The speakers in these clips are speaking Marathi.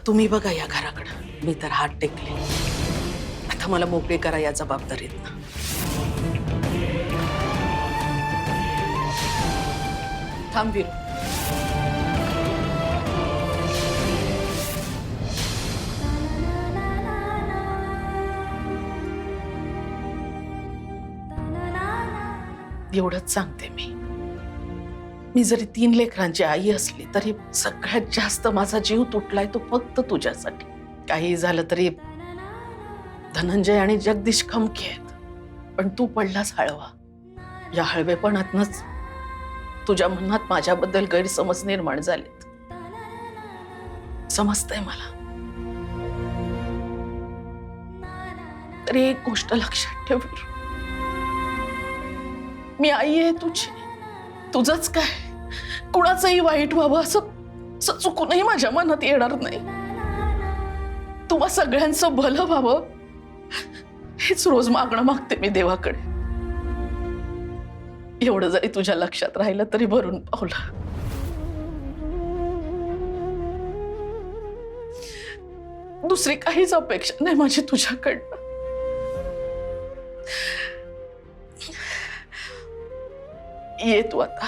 तुम्ही बघा या घराकडे, मी तर हात टेकले. आता मला मोकळे करा या जबाबदारीत. थांब वीरू. एवढंच सांगते मी जरी 3 लेकरांची आई असली तरी सगळ्यात जास्त माझा जीव तुटलाय तो फक्त तुझ्यासाठी. काही झालं तरी धनंजय आणि जगदीश खमके आहेत, पण तू पडलास हळवा. या हळवेपणातनच तुझ्या मनात माझ्याबद्दल गैरसमज निर्माण झालेत. समजतंय मला. तरी एक गोष्ट लक्षात ठेव, मी आई आहे तुझी. तुझंच काय, कुणाचंही वाईट व्हावं असं चुकूनही माझ्या मनात येणार नाही. तुम्हा सगळ्यांचं भलं व्हावं हेच रोज मागणं मागते मी देवाकडे. एवढं जरी तुझ्या लक्षात राहिलं तरी भरून पावलं. दुसरी काहीच अपेक्षा नाही माझी तुझ्याकडनं. ये तू आता.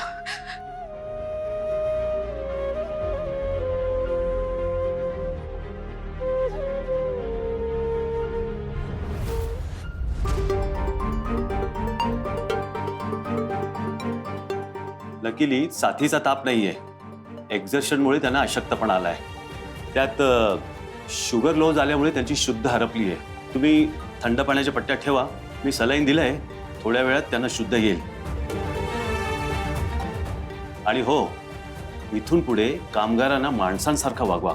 लकीली साथीचा ताप नाहीये. एक्झर्शनमुळे त्यांना अशक्तपणा आलाय. त्यात शुगर लो झाल्यामुळे त्यांची शुद्ध हरपली आहे. तुम्ही थंड पाण्याच्या पट्ट्या ठेवा. मी सलाईन दिलंय. थोड्या वेळात त्यांना शुद्ध येईल. आणि हो, इथून पुढे कामगारांना माणसांसारखा वागवा,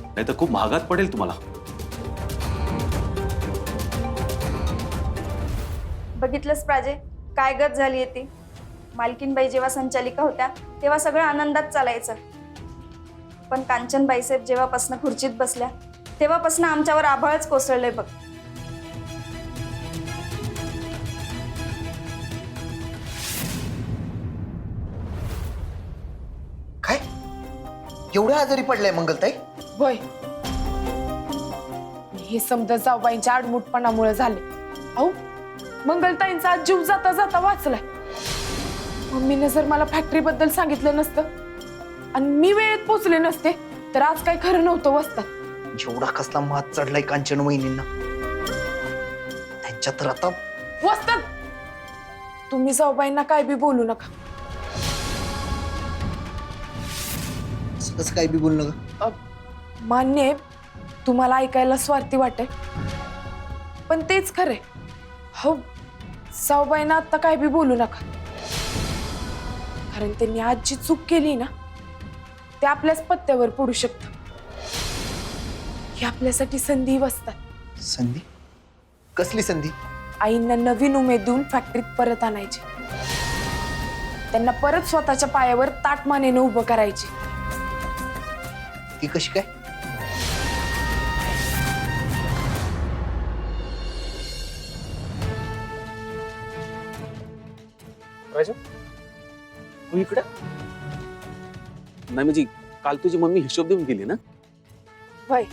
नाही तर खूप महागात पडेल तुम्हाला. बघितलंस प्राजे, काय गत झाली ती. मालकीनबाई जेव्हा संचालिका होत्या तेव्हा सगळं आनंदात चालायचं, पण कांचनबाई साहेब जेव्हापासनं खुर्चीत बसल्या तेव्हापासनं आमच्यावर आभाळच कोसळलंय बघ. काय एवढ्या आजारी पडलाय मंगलताई? होय, हे समजा जाऊबाईंच्या आडमुठपणामुळे झाले. अहो, मंगलताईंचा आज जीव जाता जाता वाचलाय. मम्मीने जर मला फॅक्टरी बद्दल सांगितलं नसतं आणि मी वेळेत पोचले नसते तर आज काय खरं नव्हतं वस्तात. एवढा कसला मात चढलाय कांचन वहिनींना त्यांच्या तर आता. वस्तात, तुम्ही जाऊबाईंना काय बी बोलू नका. कसं काय बी बोलू नका. मान्य आहे तुम्हाला ऐकायला स्वार्थी वाटेल, पण तेच खरे. हो, जाऊबाईंना आता काय बी बोलू नका, कारण त्यांनी आज जी चूक केली ना ते आपल्याच पत्त्यावर पडू शकतं. ही आपल्यासाठी संधी वसतात. संधी? कसली संधी? आईंना नवीन उमेद देऊन फॅक्टरीत परत आणायची, त्यांना परत स्वतःच्या पायावर ताटमानेनं उभं करायची. ती कशी काय? राजा, तू इकडे? नाही म्हणजे काल तुझी मम्मी हिशोब देऊन गेली ना? वय,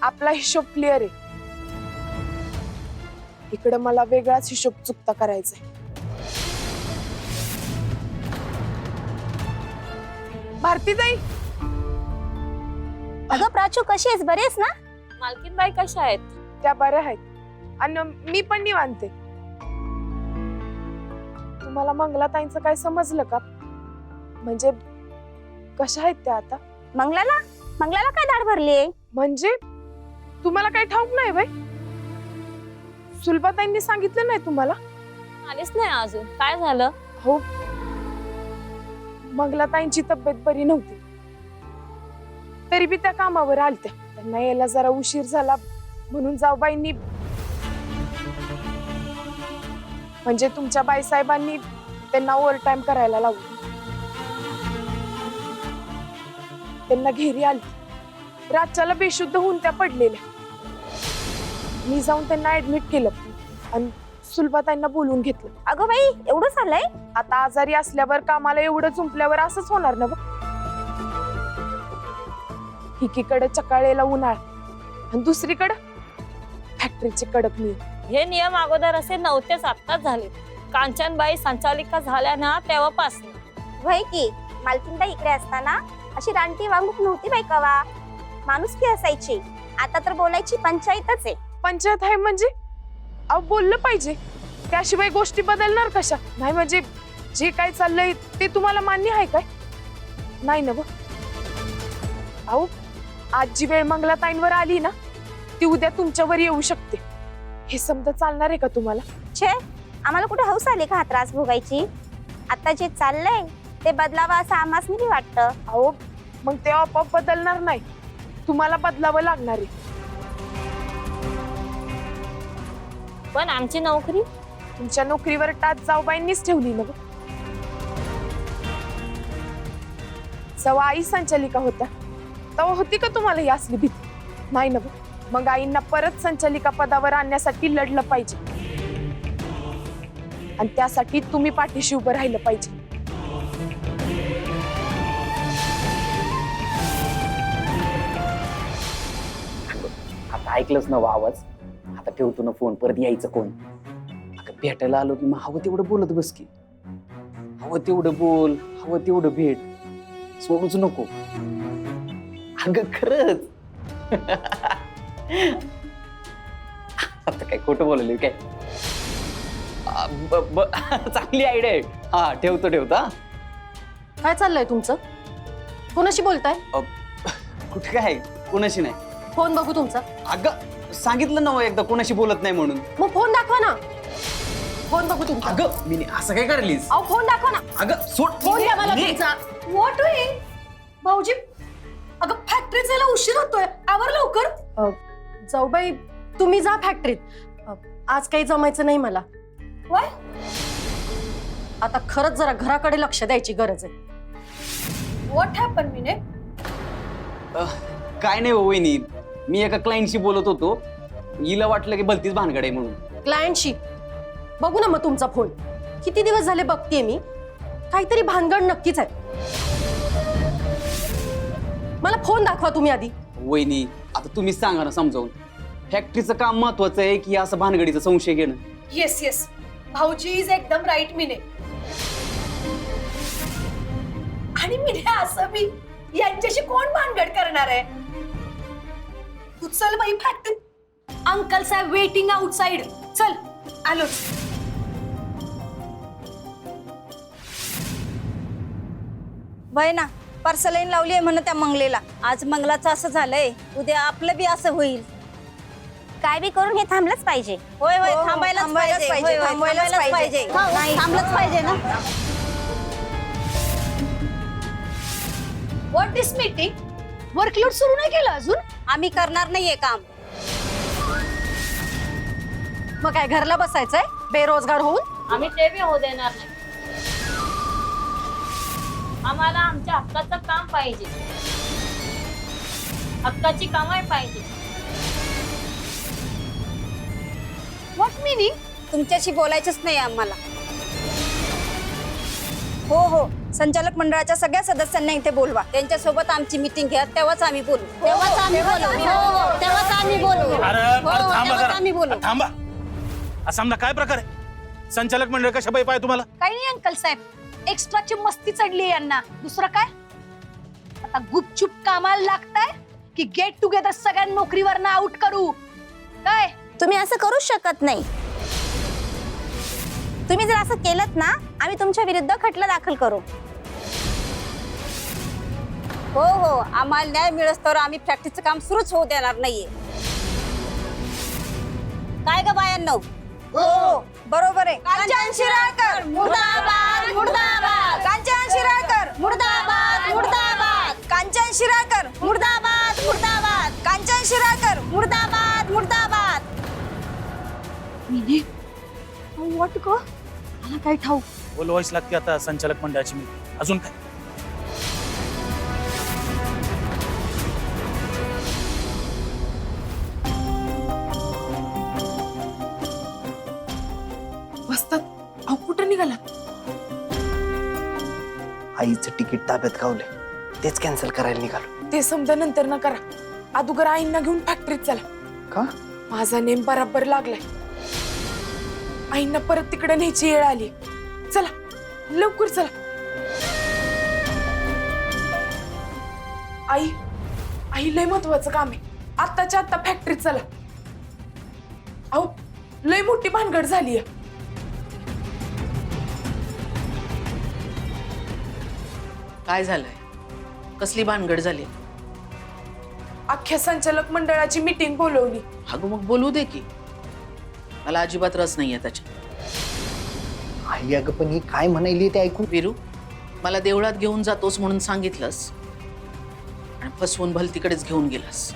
आपला हिशोब क्लिअर आहे. इकडे मला वेगळाच हिशोब चुकता करायचा. भारतीताई. अगं प्राचू, कशी आहेस? बरी आहेस ना? मालकीनबाई कशा आहेत? त्या बऱ्या आहेत आणि मी पण निवांते. तुम्हाला मंगलाताईंचं काय समजलं का? म्हणजे कशा आहेत त्या आता? मंगलाला काय दाढ भरली? म्हणजे तुम्हाला काही ठाऊक नाही बाई? सुलभाताईंनी सांगितलं नाही तुम्हाला? आलीच नाही अजून. काय झालं? हो, मंगलाताईंची तब्येत बरी नव्हती, तरी बी त्या कामावर आलत्या. त्यांना यायला जरा उशीर झाला म्हणून जाऊबाईंनी, म्हणजे तुमच्या बाईसाहेबांनी त्यांना ओव्हर टाइम करायला लावलं. त्यांना घेरी आली. रातच्याला बेशुद्ध होऊन त्या पडलेल्या. मी जाऊन त्यांना ऍडमिट केलं आणि सुलभाताईंना बोलून घेतलं. अगं बाई, एवढं झालंय? आता आजारी असल्यावर कामाला एवढं चुंपल्यावर असंच होणार ना. एकीकडे चकाळेला उन्हाळ आणि दुसरीकडे फॅक्टरीचे कडक नियम. हे नियम अगोदर असे नव्हतेच, आत्ताच झाले. कांचनबाई संचालिका झाल्या ना तेव्हापासून. वय की मालकीनबाई इकडे असताना अशी रानटी वागणूक नव्हती बाई कवा. माणुसकी असायची. आता तर बोलायची पंचायतच आहे. पंचायत आहे म्हणजे अहो बोललं पाहिजे, त्याशिवाय गोष्टी बदलणार कशा? नाही म्हणजे जे काय चाललंय ते तुम्हाला मान्य आहे काय? नाही ना. अहो आज जी वेळ मंगलाताईंवर आली ना ती उद्या तुमच्यावर येऊ शकते. हे समजा चालणार आहे का तुम्हाला? छे, आम्हाला कुठे हौस आली का हा त्रास भोगायची? आता जे चाललंय ते बदलावं असं आम्हास नाही वाटतं. अहो मग ते आपोआप बदलणार नाही, तुम्हाला बदलावं लागणार आहे. पण आमची नोकरी? तुमच्या नोकरीवर टाच जाऊबाईंनीच ठेवली ना. जेव्हा आई संचालिका होत्या तेव्हा होती का तुम्हाला ही असली भीती? नाही ना. मग आईंना परत संचालिका पदावर आणण्यासाठी लढलं पाहिजे आणि त्यासाठी तुम्ही पाठीशी उभं राहिलं पाहिजे. आता ऐकलंच ना आवाज. आता ठेवतो ना फोन, परत यायचं कोण? अगं भेटायला आलो की मग हवं तेवढं बोलत बस की. हवं तेवढं बोल, हवं तेवढं भेट, सोडूच नको. अगं खरंच. आता काय खोटं बोलले काय? चांगली आयडिया आहे. हा ठेवतो हा. काय चाललंय तुमचं? कोणाशी बोलताय? कुठे काय, कोणाशी नाही. फोन बघू तुमचा. अगं सांगितलं ना एकदा कोणाशी बोलत नाही म्हणून. मग फोन दाखवा ना. फोन बघू तुमचा. अगं मी असं काय करलीस? अहो फोन दाखवा ना. अगं सोड. फोन द्या मला मी- तुमचा. What doing? भाऊजी, अगं फॅक्टरीत जायला उशीर होतोय. आवर लवकर. जाऊबाई तुम्ही जा फॅक्टरीत. आज काही जमायचं नाही मला. Why? आता खरंच जरा घराकडे लक्ष द्यायची गरज आहे. व्हॉट हॅपन मिने? काय नाही हो वहिनी, मी एका क्लायंटशी बोलत होतो. हिला वाटलं की भलतीच भानगड आहे म्हणून. क्लायंटशी बघू ना मग तुमचा फोन. किती दिवस झाले बघतेय मी. काहीतरी भानगड नक्कीच आहे. मला फोन दाखवा तुम्ही आधी. वहिनी आता तुम्हीच सांगा ना समजावून. फॅक्टरीचं काम महत्वाचं आहे की असं भानगडीचा संशय घेणं? येस येस, भाऊजी इज एकदम राईट मिने. आणि मिने असं मी यांच्याशी कोण भानगड करणार आहे? तू चल बाई फॅक्टरी. अंकल साहेब वेटिंग आउटसाइड. चल आलोच. वय ना पर्सलाईन लावली आहे म्हण त्या मंगलेला. आज मंगलाचं असं झालंय, उद्या आपलं बी असं होईल. काय बी करून हे थांबलंच पाहिजे. होय होय, हो, थांबायलाच थांबायलाच पाहिजे. पाहिजे, होय, होय, थांबायलाच थांबायलाच पाहिजे. पाहिजे. नाही, थांबलंच पाहिजे ना. What this meeting? वर्कलोड सुरू नाही केलं अजून? आम्ही करणार नाहीये काम. मग काय घरला बसायचंय बेरोजगार होऊन? आम्ही ते बी होऊ देणार नाही. आम्हाला आमच्या हक्काचं काम पाहिजे, हक्काची कमाई पाहिजे. What meaning? तुमच्याशी बोलायचंच नाही आम्हाला. हो हो, संचालक मंडळाच्या सगळ्या सदस्यांना इथे बोलवा. त्यांच्यासोबत आमची मीटिंग घ्या, तेव्हाच आम्ही बोलू. तेव्हाच आम्ही बोलू. हो हो, तेव्हाच आम्ही बोलू. तेव्हाच आम्ही बोलू. थांबा. असा आमना काय प्रकार आहे? संचालक मंडळ कशा पाय पाय तुम्हाला? काही नाही अंकल साहेब, एक्स्ट्राची मस्ती चढली यांना. दुसरं काय? आता गुपचूप कामाला लागताय की गेट टुगेदर सगळ्या नोकरीवरनं आउट करू? काय तुम्ही असं करूच शकत नाही. तुम्ही जर असं केलं ना आम्ही तुमच्या विरुद्ध खटला दाखल करू. हो हो, आम्हाला न्याय मिळस तर आम्ही प्रॅक्टिसचं काम सुरूच होऊ देणार नाहीये. काय ग बायांनो? हो बरोबर आहे. कांचन शिराळकर मुर्दाबाद मुर्दाबाद. कांचन शिराळकर मुर्दाबाद मुर्दाबाद. कांचन शिराळकर मुर्दाबाद मुर्दाबाद. कांचन शिराळकर मुर्दाबाद मुर्दाबाद. मिने व्हॉट गो? मला काय ठाऊक. बोलवायच लागते आता संचालक मंडळाची मीटिंग. अजून काय? वस्तात अहो कुठं निघाला? आईचं तिकीट ताब्यात गावले. तेच कॅन्सल करायला निघालो. ते समजा नंतर ना करा, अगोदर आईंना घेऊन फॅक्टरीत चला. का? माझा नेम बराबर लागलाय. आईंना परत तिकडे न्यायची वेळ आली. चला लवकर चला. आई आई लय महत्वाचं काम आहे. आत्ताच्या आत्ता फॅक्टरीत चला. अहो लय मोठी भानगड झाली आहे. काय झालंय? कसली भानगड झाली? अख्ख्या संचालक मंडळाची मीटिंग बोलवली. अगं मग बोलू दे की, मला अजिबात रस नाहीये त्याच्यात. आई अगं पण ही काय म्हणायली ते ऐकून. वीरू, मला देवळात घेऊन जातोस म्हणून सांगितलंस आणि फसवून भलतीकडेच घेऊन गेलास.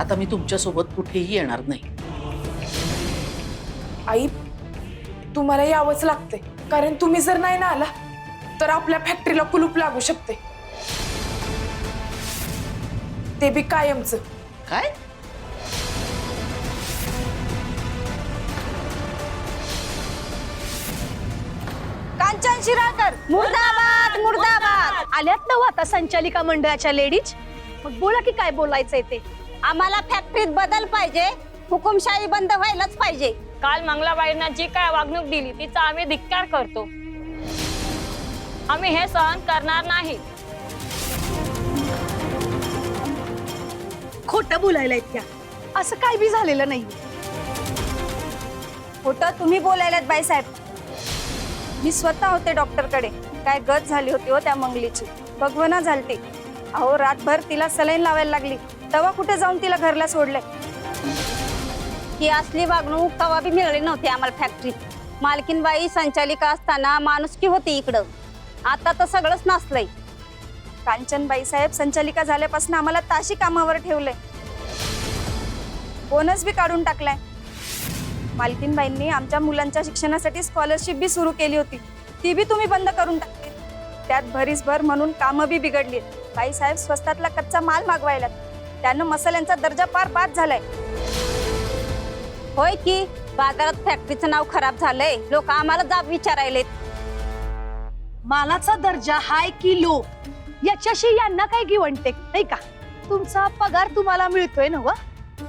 आता मी तुमच्यासोबत कुठेही येणार नाही. आई तुम्हाला यावंच लागतंय, कारण तुम्ही जर नाही ना आला तर आपल्या फॅक्टरीला कुलूप लागू शकते, ते बी कायमचं. काय? कांचन शिराळकर मुर्दाबाद मुर्दाबाद. आल्यात ना आता संचालिका मंडळाच्या लेडीज. मग बोला की काय बोलायचंय ते. आम्हाला फॅक्टरीत बदल पाहिजे, हुकुमशाही बंद व्हायलाच पाहिजे. काल मंगलाबाईंना जी काय वागणूक दिली तिचा आम्ही धिक्कार करतो. आम्ही हे सहन करणार नाही. खोटं बोलायला इतक्या, असं काय बी झालेलं नाही. खोटं तुम्ही बोलायलात बाईसाहेब. मी स्वतः होते डॉक्टरकडे. काय गत झाली होती हो त्या मंगलीची, भगवना झालती. अहो रातभर तिला सलाईन लावायला लागली, तेव्हा कुठे जाऊन तिला घरला सोडलंय. ही असली वागणूक कवा बी मिळाली नव्हती आम्हाला फॅक्टरीत. मालकीनबाई संचालिका असताना माणुसकी होती इकडं, आता तर सगळंच नसलंय. कांचनबाई साहेब संचालिका झाल्यापासून आम्हाला ताशी कामावर ठेवलंय, बोनस बी काढून टाकलाय. मालकीनबाईंनी आमच्या मुलांच्या शिक्षणासाठी स्कॉलरशिप बी सुरू केली होती, ती बी तुम्ही बंद करून टाकली. त्यात भरीसभर म्हणून कामं बी बिघडली. बाईसाहेब स्वस्तातला कच्चा माल मागवायला, त्यानं मसाल्यांचा दर्जा पार बाद झालाय. होय की, बाजारात फॅक्टरीचं नाव खराब झालंय, लोक आम्हाला जाब विचारायलेत. मालाचा दर्जा हाय की लो याच्याशी यांना काय गिवणते नाही का. तुमचा पगार तुम्हाला मिळतोय ना,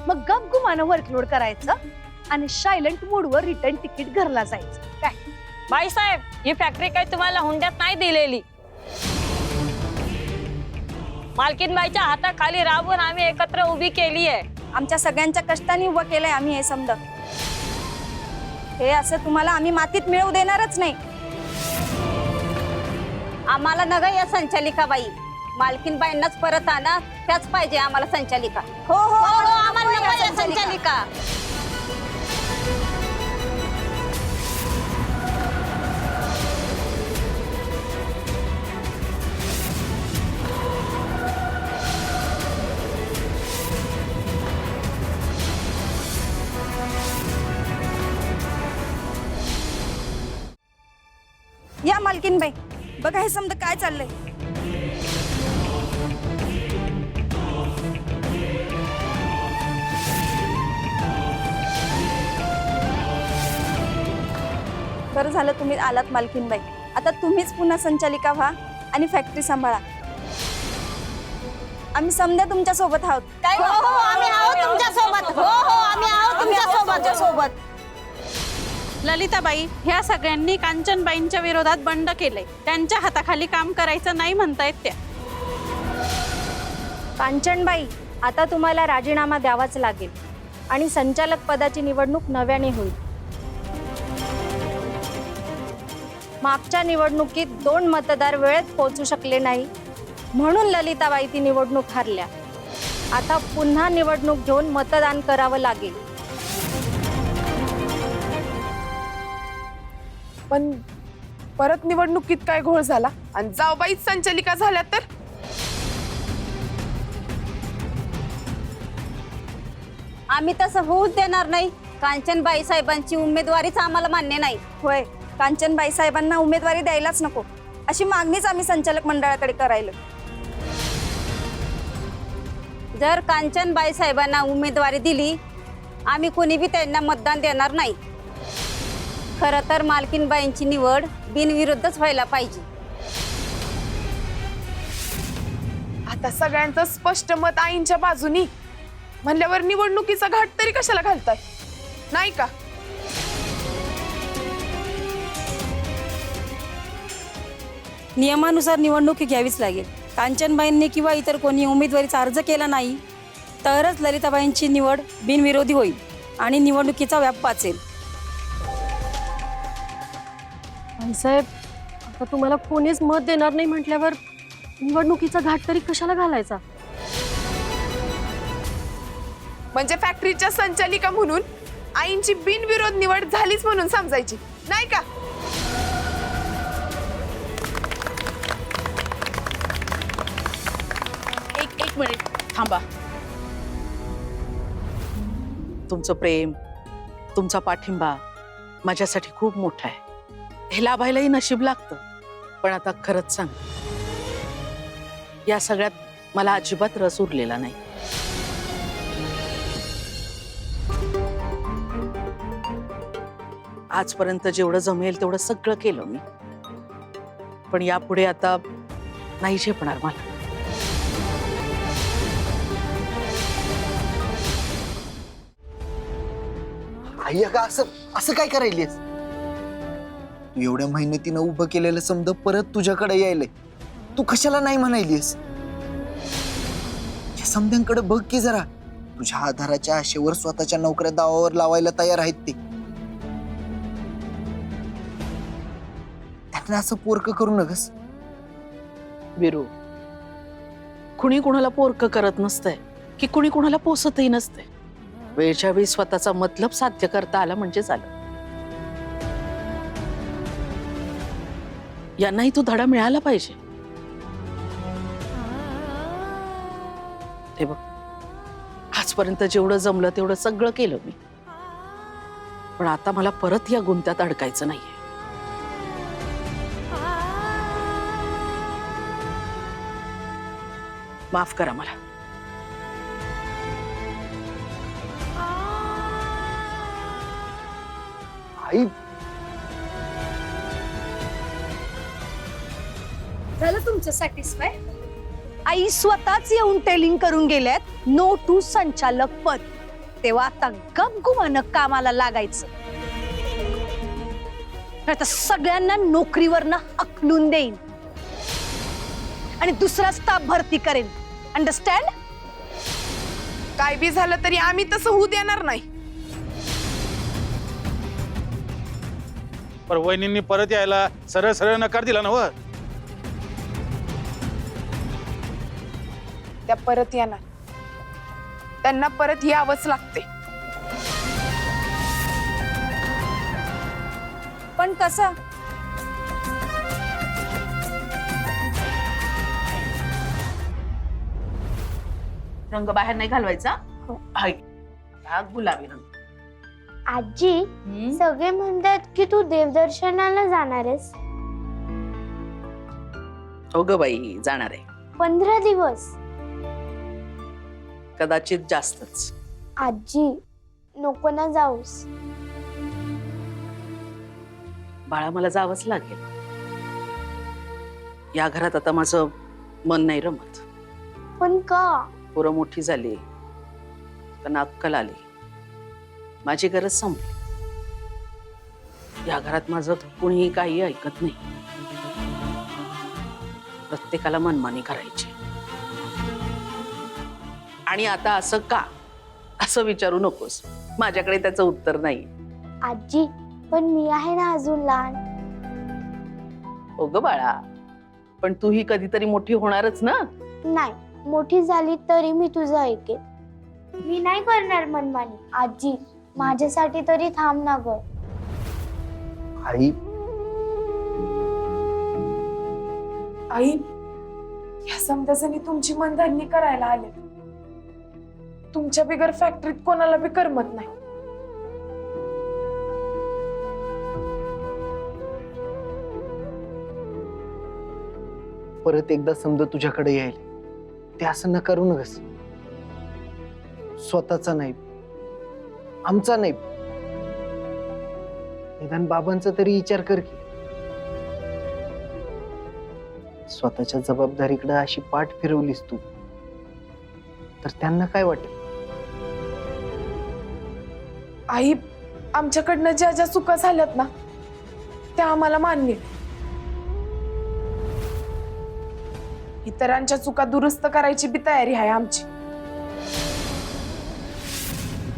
मग गपगुमानं वर्कलोड करायचं आणि सायलेंट मोडवर रिटर्न तिकीट घरला जायचं. काय बाईसाहेब, ही फॅक्टरी काही तुम्हाला हुंड्यात नाही दिलेली. मालकीनबाईच्या हाताखाली राबून आम्ही एकत्र उभी केली आहे. आमच्या सगळ्यांच्या कष्टाने उभं केलंय आम्ही हे समजा. हे असं तुम्हाला आम्ही मातीत मिळवू देणारच नाही. आम्हाला नग या संचालिका बाई, मालकीनबाईंनाच परत आणा, त्याच पाहिजे आम्हाला संचालिका. हो हो आम्हाला नको या संचालिका. या मालकीनबाई, बघा हे समजा काय चाललंय. बरं झालं तुम्ही आलात मालकीनबाई. आता तुम्हीच पुन्हा संचालिका व्हा आणि फॅक्टरी सांभाळा. आम्ही समजा तुमच्या सोबत आहोत. हो हो आम्ही आहोत तुमच्या सोबत. हो हो आम्ही आहोत तुमच्या सोबत. ललिताबाई, ह्या सगळ्यांनी कांचनबाईंच्या विरोधात बंड केलंय. त्यांच्या हाताखाली काम करायचं नाही म्हणतायत त्या. कांचनबाई, आता तुम्हाला राजीनामा द्यावाच लागेल आणि संचालक पदाची निवडणूक नव्याने होईल. मागच्या निवडणुकीत 2 मतदार वेळेत पोहोचू शकले नाही म्हणून ललिताबाई ती निवडणूक हारल्या. आता पुन्हा निवडणूक घेऊन मतदान करावं लागेल. पण परत निवडणुकीत काय घोळ झाला आणि जाऊबाईच संचालिका झाल्या तर? आम्ही तसं होऊच देणार नाही. कांचनबाई साहेबांची उमेदवारीच आम्हाला मान्य नाही. होय, कांचनबाई साहेबांना उमेदवारी द्यायलाच नको अशी मागणीच आम्ही संचालक मंडळाकडे करायला. जर कांचनबाई साहेबांना उमेदवारी दिली, आम्ही कोणी बी त्यांना मतदान देणार नाही. खरं तर मालकीनबाईंची निवड बिनविरुद्धच व्हायला पाहिजे. आता सगळ्यांचं स्पष्ट मत आईंच्या बाजूनी म्हणल्यावर निवडणुकीचा घाट तरी कशाला घालताय, नाही का? नियमानुसार निवडणूक घ्यावीच लागेल. कांचनबाईंनी किंवा इतर कोणी उमेदवारीचा अर्ज केला नाही तरच ललिताबाईंची निवड बिनविरोधी होईल आणि निवडणुकीचा व्याप वाचेल. साहेब, आता तुम्हाला कोणीच मत देणार नाही म्हटल्यावर निवडणुकीचा घाट तरी कशाला घालायचा? म्हणजे फॅक्टरीच्या संचालिका म्हणून आईंची बिनविरोध निवड झालीच म्हणून समजायची, नाही का? एक मिनिट थांबा. तुमचं प्रेम, तुमचा पाठिंबा माझ्यासाठी खूप मोठा आहे. हे लाभायलाही नशीब लागतं. पण आता खरंच सांग, या सगळ्यात मला अजिबात रस उरलेला नाही. आजपर्यंत जेवढं जमेल तेवढं सगळं केलं मी, पण यापुढे आता नाही झेपणार मला. आई अगं असं असं काय करायलीस? तू एवढ्या मेहनतीनं उभं केलेलं समज परत तुझ्याकडे यायलंय. तू कशाला नाही म्हणायलीस? या समध्यांकडे बघ की जरा. तुझ्या आधाराच्या आशेवर स्वतःच्या नोकऱ्या दावावर लावायला तयार आहेत ते. त्यांना असं पोरक करू नकस. विरू, कुणी कुणाला पोरकं करत नसतंय की कुणी कुणाला पोसतही नसते. वेळच्या वेळी स्वतःचा मतलब साध्य करता आला म्हणजे झालं. यांनाही तो धडा मिळाला पाहिजे. हे बघ, आजपर्यंत जेवढं जमलं तेवढं सगळं केलं मी, पण आता मला परत या गुंत्यात अडकायचं नाहीये. माफ करा मला. आई झालं तुमचं सॅटिस्फाय? आई स्वतःच येऊन टेलिंग करून गेल्यात नो टू संचालक पद. तेव्हा आता गपगुमानं कामाला लागायचं. आता सगळ्यांना नोकरीवरनं हकलून देईन आणि दुसरा स्टाफ भरती करेन. अंडरस्टँड? काय बी झालं तरी आम्ही तसं होऊ देणार नाही. पण वहिनींनी परत यायला सरळ सरळ नकार दिला ना व. त्या परत येणार, त्यांना परत यावंच लागते. पण कसं? रंग बाहेर नाही घालवायचा. हाय, हा गुलाबी रंग. आजी, सगळे म्हणतात की तू देवदर्शनाला जाणार आहेस. हो ग बाई, जाणार आहे. 15 दिवस. कदाचित जास्तच. आजी, नको ना जाऊस. बाळा, मला जावंच लागेल. या घरात आता माझं मन नाही रमत. पण का? पोरं मोठी झाली, त्यांना अक्कल आली, माझी गरज संपली. या घरात माझं कुणीही काही ऐकत नाही. प्रत्येकाला मनमानी करायची. आणि आता असं का, असं विचारू नकोस. माझ्याकडे त्याचं उत्तर नाही. आजी, पण मी आहे ना अजून लहान. हो ग बाळा, पण तू ही कधीतरी मोठी होणारच ना. नाही, मोठी झाली तरी मी तुझं ऐकेन. मी नाही करणार मनमानी. आजी, माझ्यासाठी तरी थांब ना ग. आई आई, या समजाजणी तुमची मनधरणी करायला आले. तुमच्या बिगर फॅक्टरीत कोणाला बी करमत नाही. परत एकदा समजा तुझ्याकडे यायला. ते असं न करू नकस. स्वतःचा नाही, आमचा नाही, निदान बाबांचा तरी विचार कर की. स्वतःच्या जबाबदारीकडे अशी पाठ फिरवलीस तू. तर त्यांना काय वाटेल? आई, आमच्याकडनं ज्या ज्या चुका झाल्यात ना त्या आम्हाला मान्य आहे. इतरांच्या चुका दुरुस्त करायची बी तयारी आहे आमची,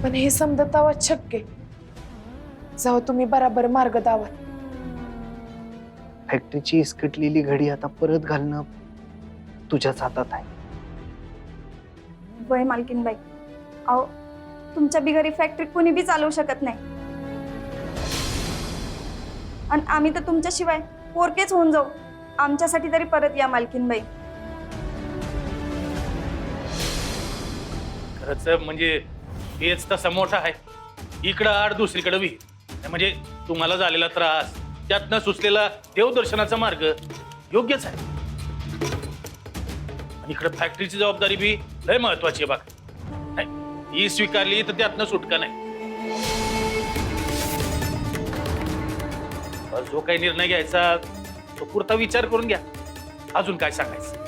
पण हे समजा तेव्हाच शक्य आहे जेव्हा तुम्ही बराबर मार्ग दावाल. फॅक्टरीची इसकटलेली घडी आता परत घालणं तुझ्याच हातात आहे. वय मालकीनबाई, अहो तुमच्या बिगरी फॅक्टरी कुणी बी चालवू शकत नाही. आणि आम्ही तर तुमच्याशिवाय पोरकेच होऊन जाऊ. आमच्यासाठी तरी परत या मालकीनबाई. खरंच म्हणजे हेच तसा मोठा आहे. इकडं आड दुसरीकडे विहीर, म्हणजे तुम्हाला झालेला त्रास त्यातनं सुचलेला देवदर्शनाचा मार्ग योग्यच आहे. आणि इकडे फॅक्टरीची जबाबदारी बी लय महत्वाची आहे बघा. नाही, ही स्वीकारली तर त्यातनं सुटका नाही. जो काही निर्णय घ्यायचा तो पुरता विचार करून घ्या. अजून काय सांगायचं?